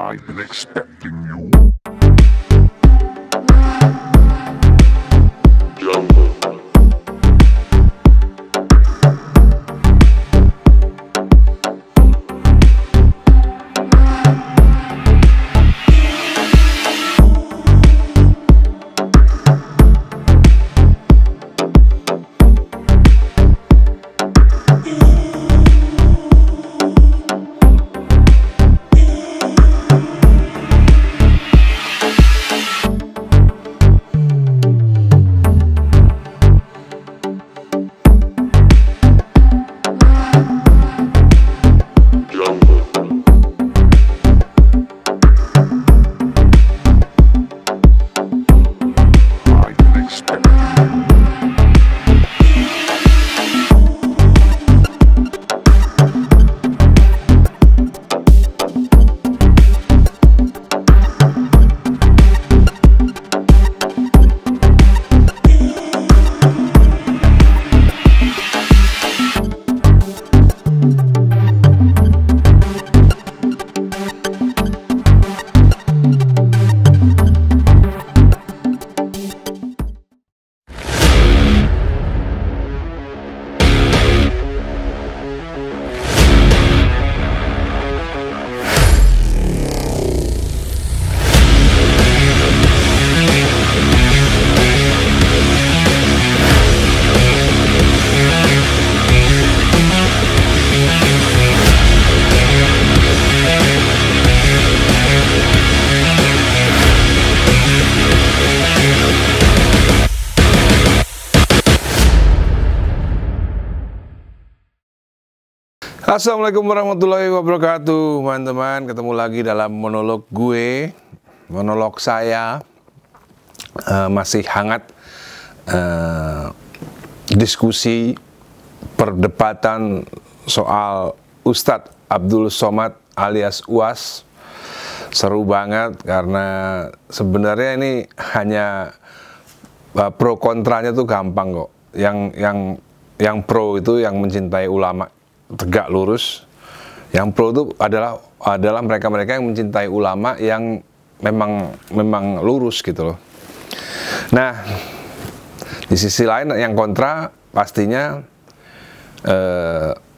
I've been expecting you. Assalamualaikum warahmatullahi wabarakatuh, teman-teman. Ketemu lagi dalam monolog gue, monolog saya. Masih hangat diskusi perdebatan soal Ustadz Abdul Somad alias UAS. Seru banget karena sebenarnya ini hanya pro kontranya tuh gampang kok. Yang pro itu yang mencintai ulama tegak lurus, yang pro itu adalah mereka-mereka yang mencintai ulama yang memang lurus gitu loh. Nah, di sisi lain yang kontra pastinya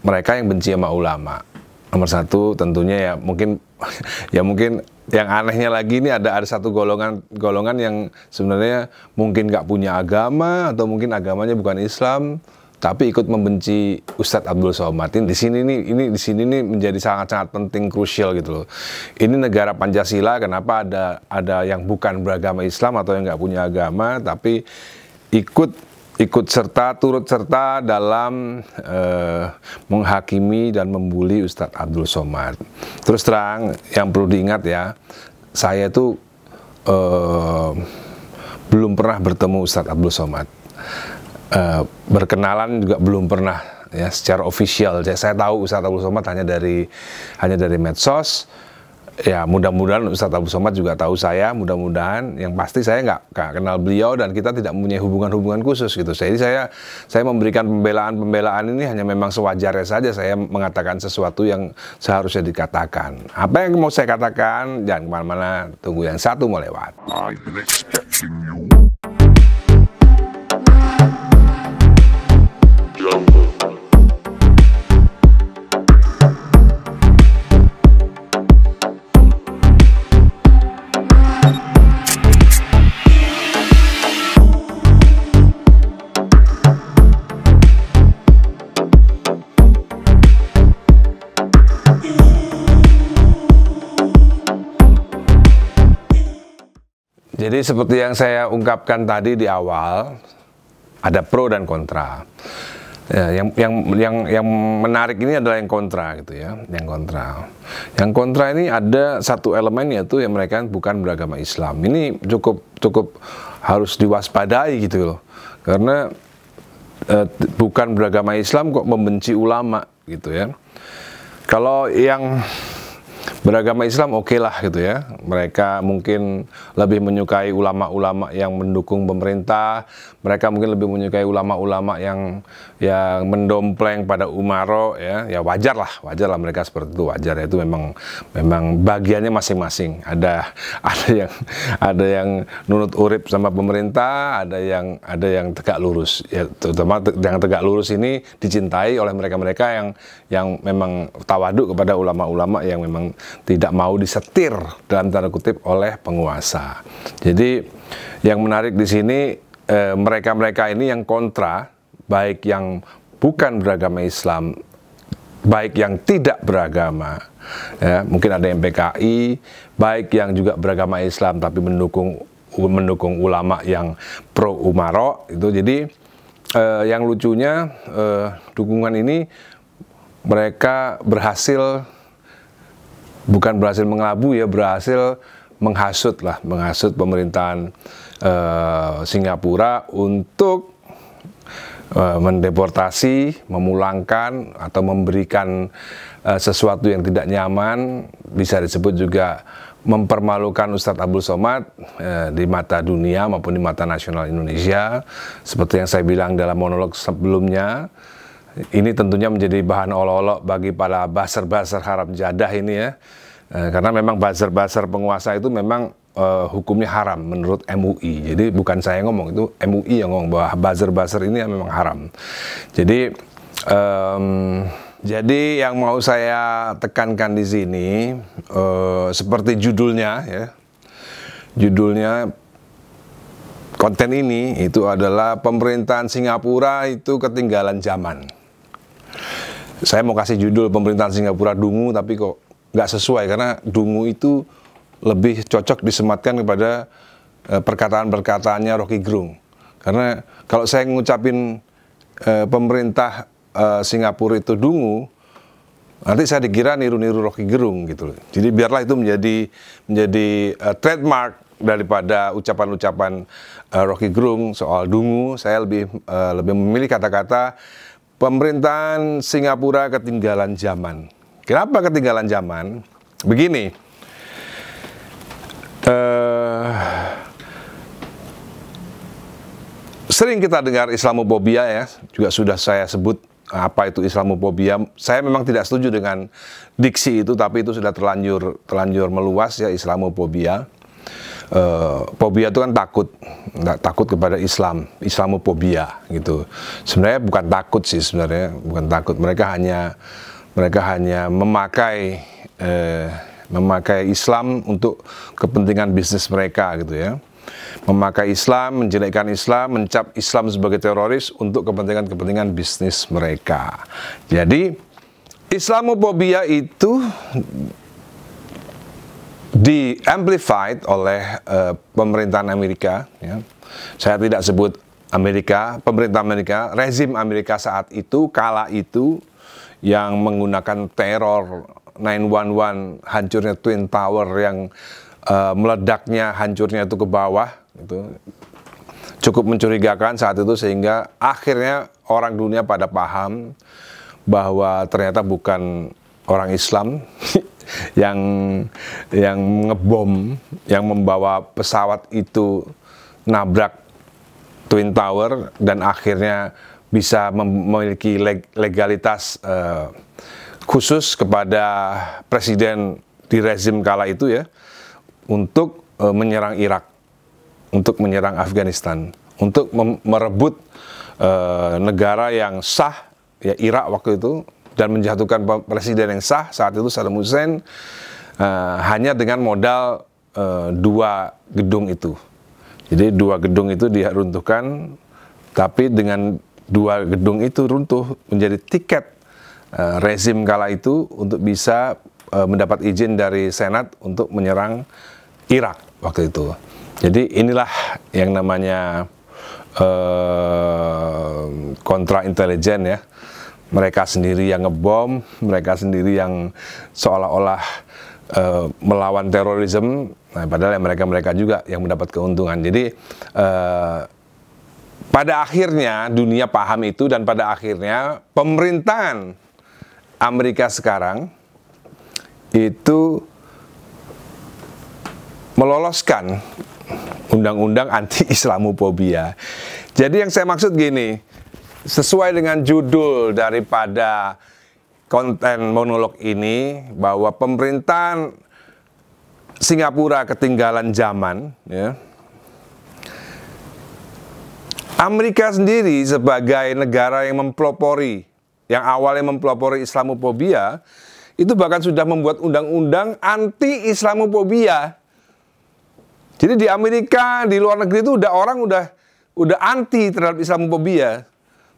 mereka yang benci sama ulama. Nomor satu tentunya mungkin yang anehnya lagi ini ada satu golongan yang sebenarnya mungkin nggak punya agama atau mungkin agamanya bukan Islam, tapi ikut membenci Ustadz Abdul Somad. Di sini nih menjadi sangat-sangat penting, krusial gitu loh. Ini negara Pancasila, kenapa ada yang bukan beragama Islam atau yang nggak punya agama, tapi turut serta dalam menghakimi dan membuli Ustadz Abdul Somad. Terus terang, yang perlu diingat ya, saya tuh belum pernah bertemu Ustadz Abdul Somad. Berkenalan juga belum pernah ya secara official. Saya tahu Ustadz Abdul Somad hanya dari medsos. Ya mudah-mudahan Ustadz Abdul Somad juga tahu saya, mudah-mudahan. Yang pasti saya nggak kenal beliau dan kita tidak mempunyai hubungan khusus gitu. Jadi saya memberikan pembelaan ini hanya memang sewajarnya saja. Saya mengatakan sesuatu yang seharusnya dikatakan. Apa yang mau saya katakan, jangan kemana-mana, tunggu yang satu mau lewat. I've been expecting you. Jadi seperti yang saya ungkapkan tadi di awal, ada pro dan kontra. Ya, yang menarik ini adalah yang kontra gitu ya, Yang kontra ini ada satu elemen, yaitu yang mereka bukan beragama Islam. Ini cukup harus diwaspadai gitu loh. Karena bukan beragama Islam kok membenci ulama gitu ya. Kalau yang beragama Islam oke lah gitu ya. Mereka mungkin lebih menyukai ulama-ulama yang mendukung pemerintah. Mereka mungkin lebih menyukai ulama-ulama yang mendompleng pada umaro ya. Ya wajar lah mereka seperti itu, wajar ya. Itu memang bagiannya masing-masing. Ada yang nurut urip sama pemerintah, ada yang tegak lurus. Ya, terutama yang tegak lurus ini dicintai oleh mereka-mereka yang memang tawaduk kepada ulama-ulama yang memang tidak mau disetir dalam tanda kutip oleh penguasa. Jadi yang menarik di sini mereka-mereka ini yang kontra, baik yang bukan beragama Islam, baik yang tidak beragama, ya, mungkin ada yang PKI, baik yang juga beragama Islam tapi mendukung ulama yang pro umaro itu. Jadi yang lucunya dukungan ini mereka bukan berhasil mengelabu ya, berhasil menghasut pemerintahan Singapura untuk mendeportasi, memulangkan atau memberikan sesuatu yang tidak nyaman, bisa disebut juga mempermalukan Ustadz Abdul Somad di mata dunia maupun di mata nasional Indonesia. Seperti yang saya bilang dalam monolog sebelumnya, ini tentunya menjadi bahan olok-olok bagi para buzzer-buzzer haram jadah ini ya. Karena memang buzzer-buzzer penguasa itu memang hukumnya haram menurut MUI. Jadi bukan saya ngomong, itu MUI yang ngomong bahwa buzzer-buzzer ini memang haram. Jadi yang mau saya tekankan di sini seperti judulnya ya. Judulnya konten ini itu adalah pemerintahan Singapura itu ketinggalan zaman. Saya mau kasih judul pemerintahan Singapura dungu, tapi kok nggak sesuai, karena dungu itu lebih cocok disematkan kepada perkataan-perkataannya Rocky Gerung. Karena kalau saya ngucapin pemerintah Singapura itu dungu, nanti saya dikira niru-niru Rocky Gerung gitu. Jadi biarlah itu menjadi trademark daripada ucapan-ucapan Rocky Gerung soal dungu. Saya lebih memilih kata-kata pemerintahan Singapura ketinggalan zaman. Kenapa ketinggalan zaman? Begini, sering kita dengar Islamophobia ya, juga sudah saya sebut apa itu Islamophobia. Saya memang tidak setuju dengan diksi itu, tapi itu sudah terlanjur meluas ya, Islamophobia. Fobia itu kan takut kepada Islam, Islamophobia gitu. Sebenarnya bukan takut sih, bukan takut. Mereka hanya memakai Islam untuk kepentingan bisnis mereka gitu ya. Memakai Islam, menjelekkan Islam, mencap Islam sebagai teroris untuk kepentingan bisnis mereka. Jadi Islamophobia itu di-amplified oleh pemerintahan Amerika ya. Saya tidak sebut Amerika, pemerintah Amerika, rezim Amerika saat itu, kala itu, yang menggunakan teror 911, hancurnya Twin Tower, yang meledaknya, hancurnya itu ke bawah, itu cukup mencurigakan saat itu, sehingga akhirnya orang dunia pada paham bahwa ternyata bukan orang Islam yang ngebom, yang membawa pesawat itu nabrak Twin Tower dan akhirnya bisa memiliki legalitas khusus kepada presiden di rezim kala itu ya, untuk menyerang Irak, untuk menyerang Afghanistan, untuk merebut negara yang sah ya, Irak waktu itu, dan menjatuhkan presiden yang sah saat itu, Saddam Hussein, hanya dengan modal 2 gedung itu. Jadi 2 gedung itu diruntuhkan, tapi dengan 2 gedung itu runtuh menjadi tiket rezim kala itu untuk bisa mendapat izin dari Senat untuk menyerang Irak waktu itu. Jadi inilah yang namanya kontra intelijen ya. Mereka sendiri yang ngebom, mereka sendiri yang seolah-olah melawan terorisme, nah, padahal mereka juga yang mendapat keuntungan. Jadi pada akhirnya dunia paham itu, dan pada akhirnya pemerintahan Amerika sekarang itu meloloskan undang-undang anti-Islamophobia. Jadi yang saya maksud gini, sesuai dengan judul daripada konten monolog ini, bahwa pemerintahan Singapura ketinggalan zaman, ya. Amerika sendiri sebagai negara yang mempelopori, yang awalnya mempelopori Islamophobia, itu bahkan sudah membuat undang-undang anti-Islamophobia. Jadi di Amerika, di luar negeri itu orang udah anti terhadap Islamophobia.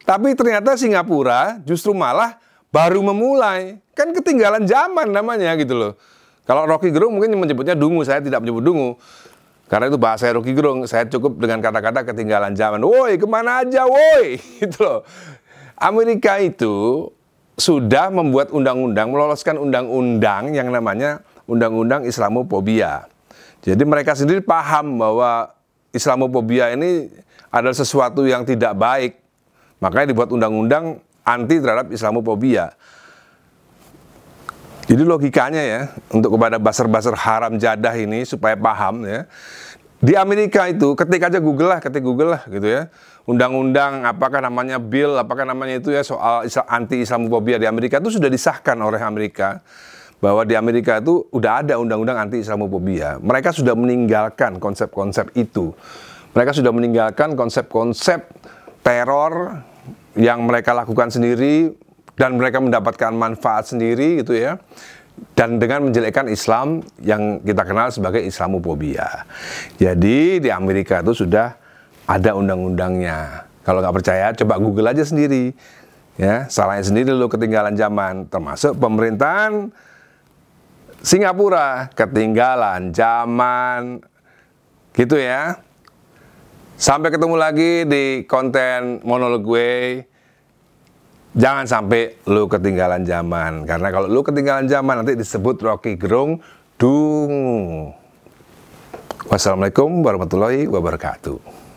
Tapi ternyata Singapura justru malah baru memulai. Kan ketinggalan zaman namanya gitu loh. Kalau Rocky Gerung mungkin menyebutnya dungu, saya tidak menyebut dungu. Karena itu bahasa Rocky Gerung, saya cukup dengan kata-kata ketinggalan zaman. Woi, kemana aja, woi? Gitu loh. Amerika itu sudah membuat undang-undang, meloloskan undang-undang yang namanya undang-undang Islamophobia. Jadi mereka sendiri paham bahwa Islamophobia ini adalah sesuatu yang tidak baik. Makanya dibuat undang-undang anti terhadap Islamophobia. Jadi logikanya ya, untuk kepada buzzer-buzzer haram jadah ini supaya paham ya. Di Amerika itu ketik aja Google lah gitu ya. Undang-undang apakah namanya bill, apakah namanya itu ya, soal anti-Islamophobia di Amerika itu sudah disahkan oleh Amerika. Bahwa di Amerika itu udah ada undang-undang anti-Islamophobia. Mereka sudah meninggalkan konsep-konsep itu. Mereka sudah meninggalkan konsep-konsep teror yang mereka lakukan sendiri, dan mereka mendapatkan manfaat sendiri gitu ya, dan dengan menjelekkan Islam yang kita kenal sebagai Islamophobia. Jadi di Amerika itu sudah ada undang-undangnya. Kalau nggak percaya, coba Google aja sendiri ya, salahnya sendiri lo ketinggalan zaman. Termasuk pemerintahan Singapura ketinggalan zaman gitu ya. Sampai ketemu lagi di konten monolog gue. Jangan sampai lu ketinggalan zaman. Karena kalau lu ketinggalan zaman nanti disebut Rocky Gerung dungu. Wassalamualaikum warahmatullahi wabarakatuh.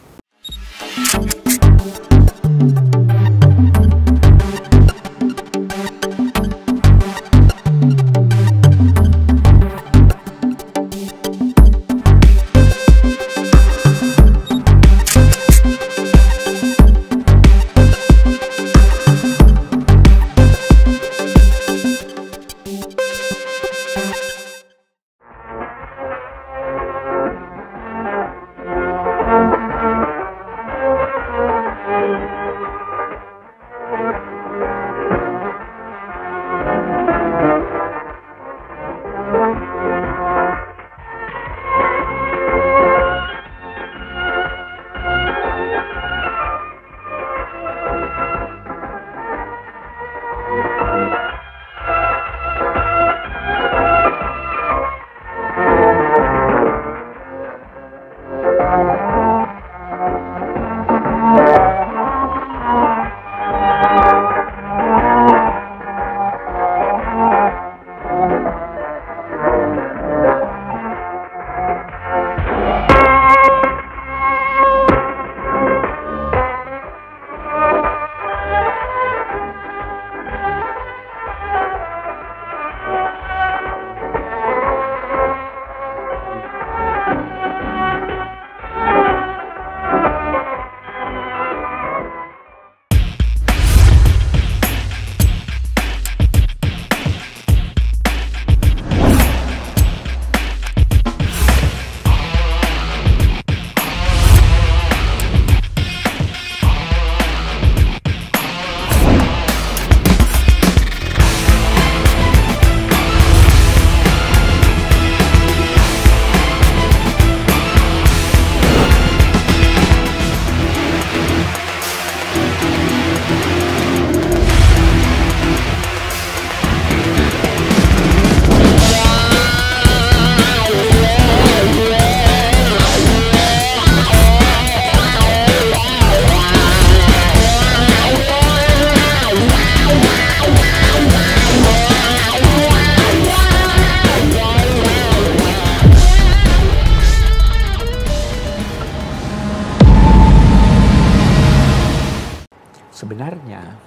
Sebenarnya,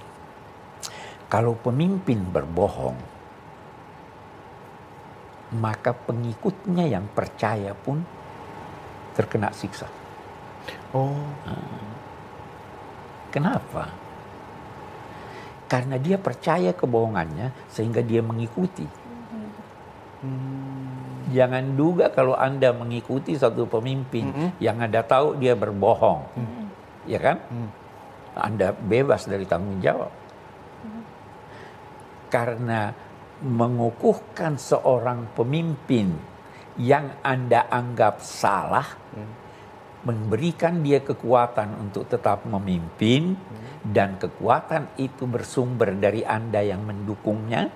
kalau pemimpin berbohong, maka pengikutnya yang percaya pun terkena siksa. Oh, Kenapa? Karena dia percaya kebohongannya sehingga dia mengikuti. Jangan duga kalau Anda mengikuti satu pemimpin yang Anda tahu dia berbohong. Ya kan? Anda bebas dari tanggung jawab. Karena mengukuhkan seorang pemimpin yang Anda anggap salah, memberikan dia kekuatan untuk tetap memimpin, dan kekuatan itu bersumber dari Anda yang mendukungnya,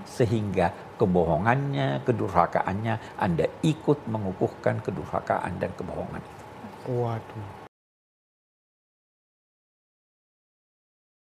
sehingga kebohongannya, kedurhakaannya, Anda ikut mengukuhkan kedurhakaan dan kebohongan itu. waduh.